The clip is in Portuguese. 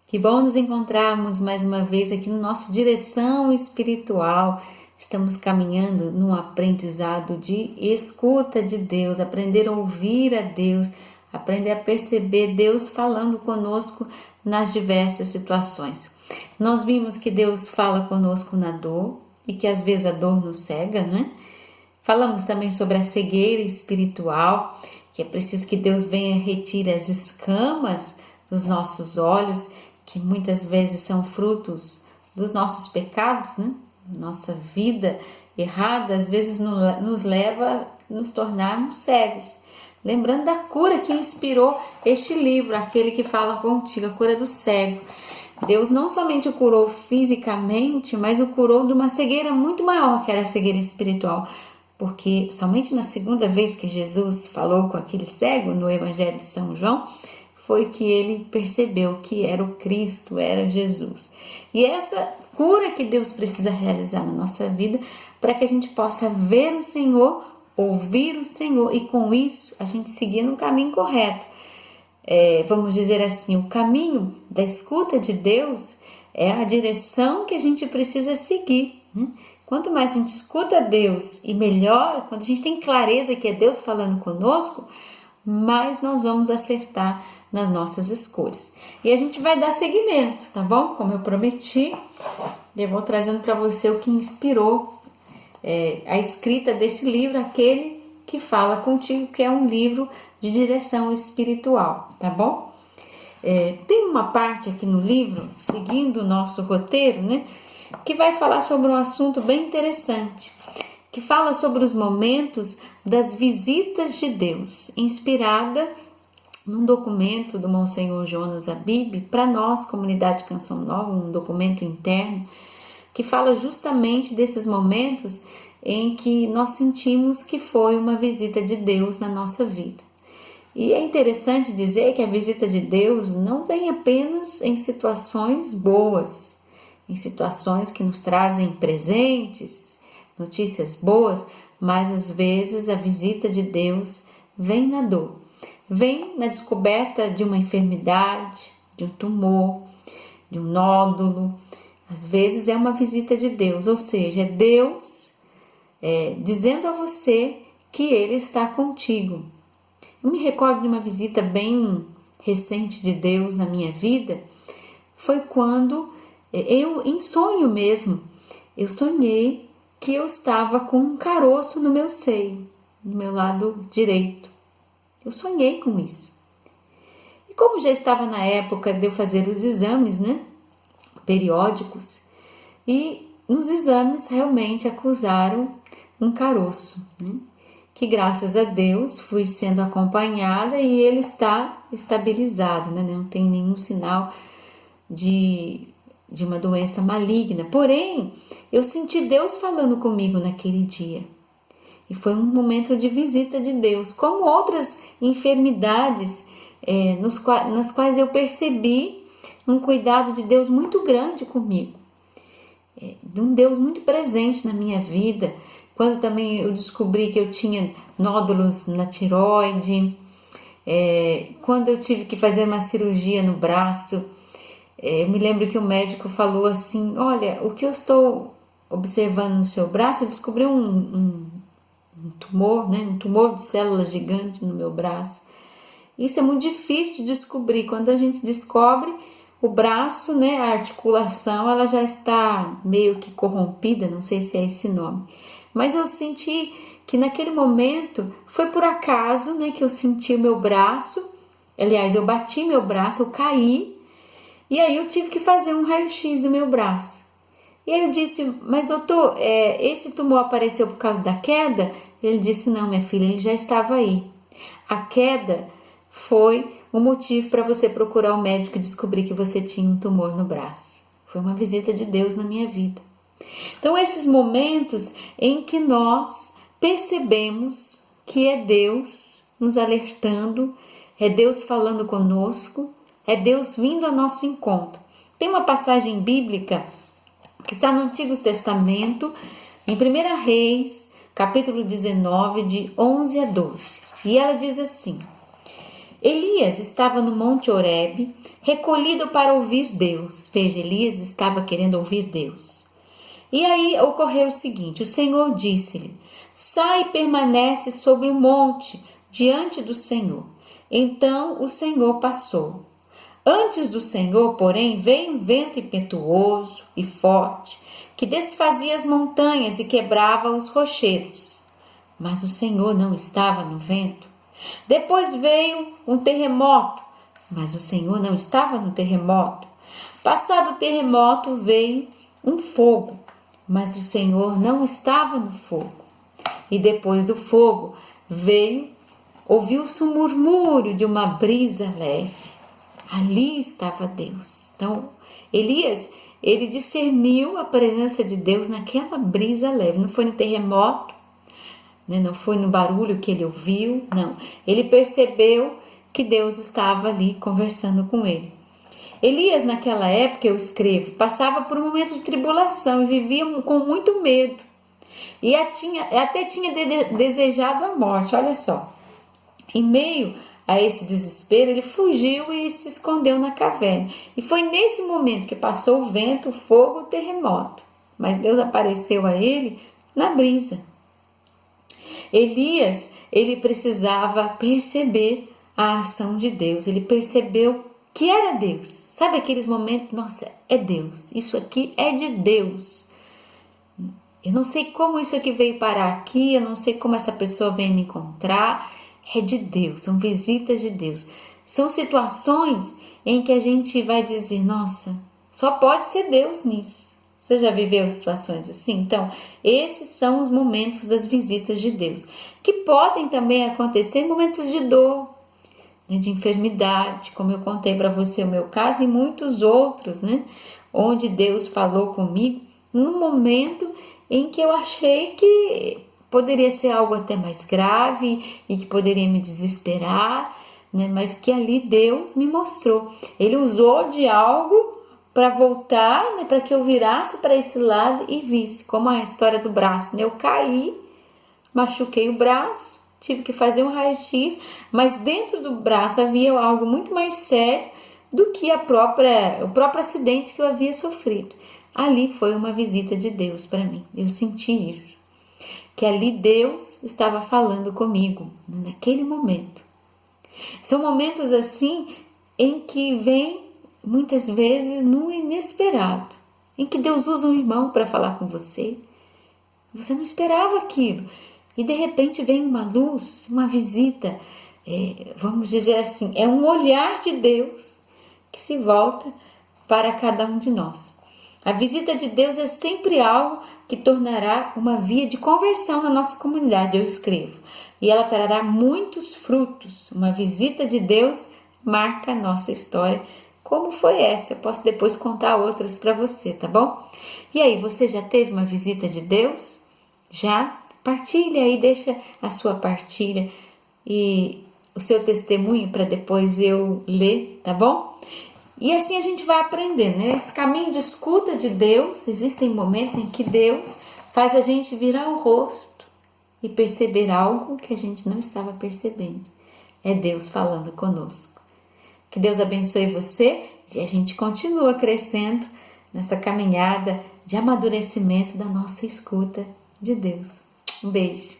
Que bom nos encontrarmos mais uma vez aqui no nosso Direção Espiritual. Estamos caminhando num aprendizado de escuta de Deus, aprender a ouvir a Deus, aprender a perceber Deus falando conosco nas diversas situações. Nós vimos que Deus fala conosco na dor e que às vezes a dor nos cega, né? Falamos também sobre a cegueira espiritual, que é preciso que Deus venha retirar as escamas dos nossos olhos, que muitas vezes são frutos dos nossos pecados, né? Nossa vida errada às vezes nos leva a nos tornarmos cegos. Lembrando da cura que inspirou este livro, aquele que fala contigo, a cura do cego. Deus não somente o curou fisicamente, mas o curou de uma cegueira muito maior, que era a cegueira espiritual. Porque somente na segunda vez que Jesus falou com aquele cego no Evangelho de São João, foi que ele percebeu que era o Cristo, era Jesus. E essa cura que Deus precisa realizar na nossa vida, para que a gente possa ver o Senhor, ouvir o Senhor, e com isso a gente seguir no caminho correto. Vamos dizer assim, o caminho da escuta de Deus é a direção que a gente precisa seguir, né? Quanto mais a gente escuta Deus e melhor, quando a gente tem clareza que é Deus falando conosco, mais nós vamos acertar nas nossas escolhas. E a gente vai dar seguimento, tá bom? Como eu prometi, eu vou trazendo para você o que inspirou a escrita deste livro, aquele que fala contigo, que é um livro de direção espiritual, tá bom? Tem uma parte aqui no livro, seguindo o nosso roteiro, né? Que vai falar sobre um assunto bem interessante, que fala sobre os momentos das visitas de Deus, inspirada num documento do Monsenhor Jonas Abib, para nós, Comunidade Canção Nova, um documento interno, que fala justamente desses momentos em que nós sentimos que foi uma visita de Deus na nossa vida. E é interessante dizer que a visita de Deus não vem apenas em situações boas, em situações que nos trazem presentes, notícias boas, mas às vezes a visita de Deus vem na dor, vem na descoberta de uma enfermidade, de um tumor, de um nódulo. Às vezes é uma visita de Deus, ou seja, é Deus dizendo a você que Ele está contigo. Eu me recordo de uma visita bem recente de Deus na minha vida, foi quando eu, em sonho mesmo, eu sonhei que eu estava com um caroço no meu seio, no meu lado direito. Eu sonhei com isso. E como já estava na época de eu fazer os exames, né, periódicos, e nos exames realmente acusaram um caroço, né, que graças a Deus fui sendo acompanhada e ele está estabilizado, né, não tem nenhum sinal de uma doença maligna. Porém, eu senti Deus falando comigo naquele dia. E foi um momento de visita de Deus, como outras enfermidades nas quais eu percebi um cuidado de Deus muito grande comigo. De um Deus muito presente na minha vida. Quando também eu descobri que eu tinha nódulos na tireoide, quando eu tive que fazer uma cirurgia no braço, eu me lembro que o médico falou assim: olha, o que eu estou observando no seu braço, eu descobri um tumor, né? Um tumor de célula gigante no meu braço. Isso é muito difícil de descobrir. Quando a gente descobre o braço, né, a articulação, ela já está meio que corrompida, não sei se é esse nome. Mas eu senti que naquele momento, foi por acaso, né, que eu senti o meu braço. Aliás, eu bati meu braço, eu caí. E aí eu tive que fazer um raio-x do meu braço. E aí eu disse: mas doutor, esse tumor apareceu por causa da queda? Ele disse: não, minha filha, ele já estava aí. A queda foi o motivo para você procurar o médico e descobrir que você tinha um tumor no braço. Foi uma visita de Deus na minha vida. Então, esses momentos em que nós percebemos que é Deus nos alertando, é Deus falando conosco, é Deus vindo ao nosso encontro. Tem uma passagem bíblica que está no Antigo Testamento, em 1 Reis, capítulo 19, de 11 a 12. E ela diz assim: Elias estava no Monte Horebe, recolhido para ouvir Deus. Veja, Elias estava querendo ouvir Deus. E aí ocorreu o seguinte: o Senhor disse-lhe: sai e permanece sobre o monte, diante do Senhor. Então o Senhor passou. Antes do Senhor, porém, veio um vento impetuoso e forte, que desfazia as montanhas e quebrava os rochedos. Mas o Senhor não estava no vento. Depois veio um terremoto, mas o Senhor não estava no terremoto. Passado o terremoto, veio um fogo, mas o Senhor não estava no fogo. E depois do fogo, ouviu-se um murmúrio de uma brisa leve. Ali estava Deus. Então, Elias, ele discerniu a presença de Deus naquela brisa leve. Não foi no terremoto, né? Não foi no barulho que ele ouviu, não. Ele percebeu que Deus estava ali conversando com ele. Elias, naquela época, eu escrevo, passava por um momento de tribulação e vivia com muito medo. E até tinha desejado a morte, olha só. Em meio a esse desespero, ele fugiu e se escondeu na caverna. E foi nesse momento que passou o vento, o fogo, o terremoto. Mas Deus apareceu a ele na brisa. Elias, ele precisava perceber a ação de Deus. Ele percebeu que era Deus. Sabe aqueles momentos, nossa, é Deus. Isso aqui é de Deus. Eu não sei como isso aqui veio parar aqui, eu não sei como essa pessoa veio me encontrar. É de Deus, são visitas de Deus. São situações em que a gente vai dizer, nossa, só pode ser Deus nisso. Você já viveu situações assim? Então, esses são os momentos das visitas de Deus, que podem também acontecer em momentos de dor, né, de enfermidade, como eu contei para você o meu caso e muitos outros, né, onde Deus falou comigo num momento em que eu achei que poderia ser algo até mais grave e que poderia me desesperar, né, mas que ali Deus me mostrou. Ele usou de algo para voltar, né, para que eu virasse para esse lado e visse, como a história do braço, né? Eu caí, machuquei o braço, tive que fazer um raio-x, mas dentro do braço havia algo muito mais sério do que o próprio acidente que eu havia sofrido. Ali foi uma visita de Deus para mim, eu senti isso, que ali Deus estava falando comigo, naquele momento. São momentos assim em que vem muitas vezes no inesperado, em que Deus usa um irmão para falar com você. Você não esperava aquilo. E de repente vem uma luz, uma visita, vamos dizer assim, é um olhar de Deus que se volta para cada um de nós. A visita de Deus é sempre algo que tornará uma via de conversão na nossa comunidade, eu escrevo. E ela trará muitos frutos. Uma visita de Deus marca a nossa história. Como foi essa? Eu posso depois contar outras para você, tá bom? E aí, você já teve uma visita de Deus? Já? Partilha aí, deixa a sua partilha e o seu testemunho para depois eu ler, tá bom? E assim a gente vai aprendendo, né? Esse caminho de escuta de Deus, existem momentos em que Deus faz a gente virar o rosto e perceber algo que a gente não estava percebendo. É Deus falando conosco. Que Deus abençoe você e a gente continua crescendo nessa caminhada de amadurecimento da nossa escuta de Deus. Um beijo.